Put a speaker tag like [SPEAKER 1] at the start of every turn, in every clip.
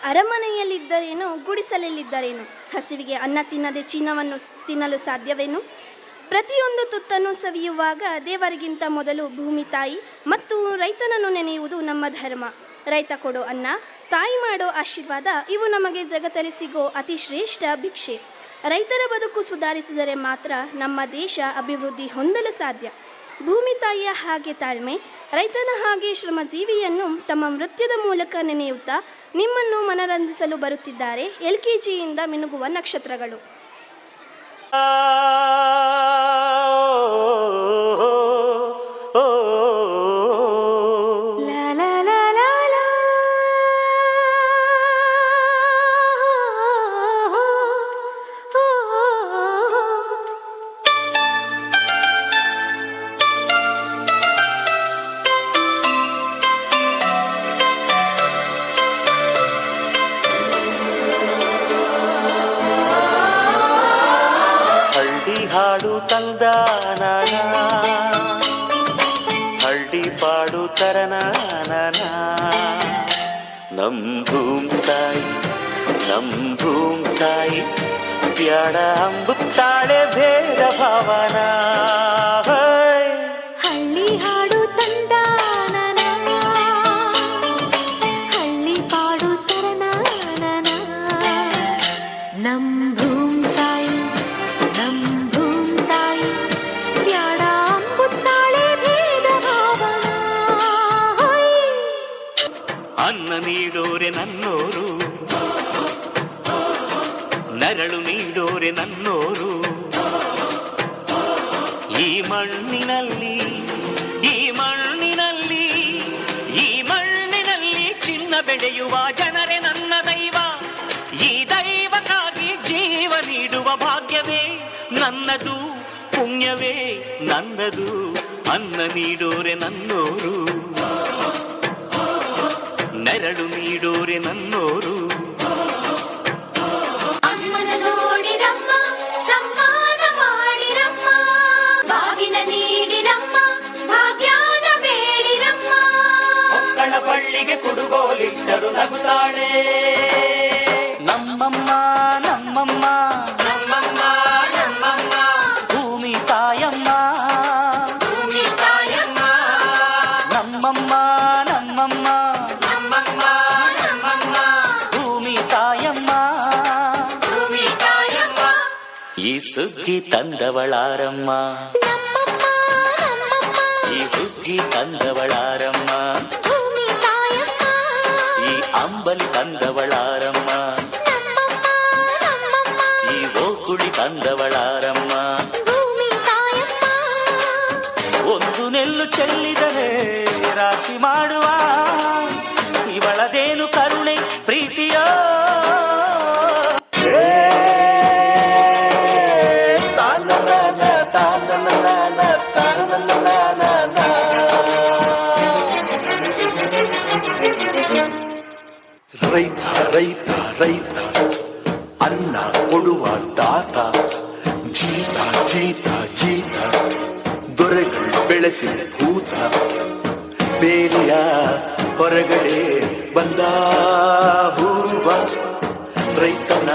[SPEAKER 1] ಅರಮನೆಯಲ್ಲಿದ್ದರೇನು, ಗುಡಿಸಲಲ್ಲಿದ್ದರೇನು, ಹಸಿವಿಗೆ ಅನ್ನ ತಿನ್ನದೆ ಚಿನ್ನವನ್ನು ತಿನ್ನಲು ಸಾಧ್ಯವೇನು? ಪ್ರತಿಯೊಂದು ತುತ್ತನ್ನು ಸವಿಯುವಾಗ ದೇವರಿಗಿಂತ ಮೊದಲು ಭೂಮಿ ತಾಯಿ ಮತ್ತು ರೈತನನ್ನು ನೆನೆಯುವುದು ನಮ್ಮ ಧರ್ಮ. ರೈತ ಕೊಡೋ ಅನ್ನ, ತಾಯಿ ಮಾಡೋ ಆಶೀರ್ವಾದ ಇವು ನಮಗೆ ಜಗತ್ತಲ್ಲಿ ಸಿಗೋ ಅತಿ ಶ್ರೇಷ್ಠ ಭಿಕ್ಷೆ. ರೈತರ ಬದುಕು ಸುಧಾರಿಸಿದರೆ ಮಾತ್ರ ನಮ್ಮ ದೇಶ ಅಭಿವೃದ್ಧಿ ಹೊಂದಲು ಸಾಧ್ಯ. ಭೂಮಿ ತಾಯಿಯ ಹಾಗೆ ತಾಳ್ಮೆ, ರೈತನ ಹಾಗೆ ಶ್ರಮಜೀವಿಯನ್ನು ತಮ್ಮ ನೃತ್ಯದ ಮೂಲಕ ನೆನೆಯುತ್ತಾ ನಿಮ್ಮನ್ನು ಮನರಂಜಿಸಲು ಬರುತ್ತಿದ್ದಾರೆ LKGಯಿಂದ ಮಿನುಗುವ ನಕ್ಷತ್ರಗಳು.
[SPEAKER 2] ಹಾಡು ತಂದಾನ ಹಳ್ಳಿ ಪಾಡು ತರನಾನ ನಮ್ ಭೂಮ್ ತಾಯಿ ಬ್ಯಾಡ ಅಂಬುತ್ತಾಳೆ ಭೇದ ಭಾವನ.
[SPEAKER 3] ಹಳ್ಳಿ ಹಾಡು ತಂದಾನ ಹಳ್ಳಿ ಪಾಡು ತರನಾನ ನಮ್ ಭೂಮ್ ತಾಯಿ ಬ್ಯಾಡ ಅಂಬುತ್ತಾಳೆ ಭೇದ ಭಾವನ.
[SPEAKER 2] ಅನ್ನ ನೀಡೋರೆ ನನ್ನೋರು, ನೆರಳು ನೀಡೋರೆ ನನ್ನೋರು. ಈ ಮಣ್ಣಿನಲ್ಲಿ ಚಿನ್ನ ಬೆಳೆಯುವ ಜನರೇ ನನ್ನ ದೈವ. ಈ ದೈವಕ್ಕಾಗಿ ಜೀವ ನೀಡುವ ಭಾಗ್ಯವೇ ನನ್ನದು, ಪುಣ್ಯವೇ ನನ್ನದು. ಅನ್ನ ನೀಡೋರೆ ನನ್ನೋರು, ನೆರಳು ನೀಡೋರೆ ನನ್ನೋರು.
[SPEAKER 3] ಅಮ್ಮನ ನೋಡಿರಮ್ಮ, ಸಮ್ಮಾನ ಮಾಡಿರಮ್ಮ, ಬಾಗಿನ ನೀಡಿರಮ್ಮ, ಭಾಗ್ಯಾನ ಬೇಡಿರಮ್ಮ.
[SPEAKER 2] ಮಕ್ಕಳ ಬಳ್ಳಿಗೆ ಕುಡುಗೋಲಿಟ್ಟರು ನಗುತ್ತಾಳೆ ನಮ್ಮಮ್ಮ ನಮ್ಮಮ್ಮ ನಮ್ಮಮ್ಮ ನಮ್ಮಮ್ಮ. ಭೂಮಿ ತಾಯಮ್ಮ ನಮ್ಮಮ್ಮ ನಮ್ಮಮ್ಮ ನಮ್ಮಮ್ಮ ನಮ್ಮಮ್ಮ. ಭೂಮಿ ತಾಯಮ್ಮ ಈ ಸುಗ್ಗಿ ತಂದವಳಾರಮ್ಮ, ಈ ಹುಗ್ಗಿ ತಂದವಳಾರಮ್ಮ, ಈ ಅಂಬಲಿ ತಂದವಳಾರಮ್ಮ, ಈ ಓಕುಳಿ ತಂದವಳಾರಮ್ಮ. ಒಂದು ನೆಲ್ಲು ಚೆಲ್ಲಿದರೆ ರಾಶಿ ಮಾಡುವ ಇವಳದೇನು ಕರುಣೆ ಪ್ರೀತಿಯೋ.
[SPEAKER 4] ರೈತ ರೈತ ರೈತ ಅನ್ನ ಕೊಡುವ ದಾತ, ಜೀತ ಜೀತ ಜೀತ ದೊರೆಗಳು ಬೆಳೆಸಿದ ಭೂತ. ಬೇಲಿಯ ಹೊರಗಡೆ ಬಂದ ಹೂವ, ರೈತನ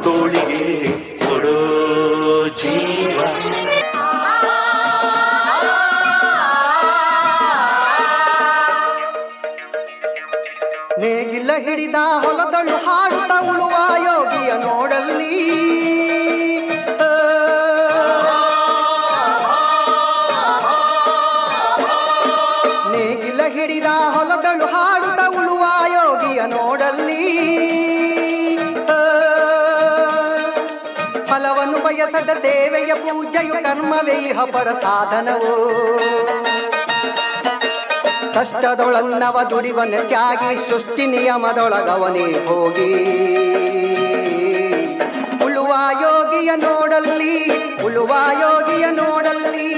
[SPEAKER 4] ತೋಳಿಗೆ ಕೊಡೋ ಜೀವ.
[SPEAKER 5] ನೇಗಿಲ ಹಿಡಿದ ಹೊಲಗಳು ಹಾಡುತ್ತ ಉಳುವ ಯೋಗಿಯ ನೋಡಲ್ಲಿ, ನೇಗಿಲ ಹಿಡಿದ ಹೊಲಗಳು ಹಾಡುತ್ತ ಉಳುವ ಯೋಗಿಯ ನೋಡಲ್ಲಿ. ಫಲವನ್ನು ಬಯಸದ ಸೇವೆಯ ಪೂಜೆಯು ಕರ್ಮವೇ ಇಹ ಪರ ಸಾಧನವೋ. ಕಷ್ಟದೊಳನ್ನವ ದುಡಿವನ ತ್ಯಾಗಿ, ಸೃಷ್ಟಿ ನಿಯಮದೊಳಗವನೇ ಹೋಗಿ. ಉಳುವ ಯೋಗಿಯ ನೋಡಲ್ಲಿ, ಉಳುವ ಯೋಗಿಯ ನೋಡಲ್ಲಿ.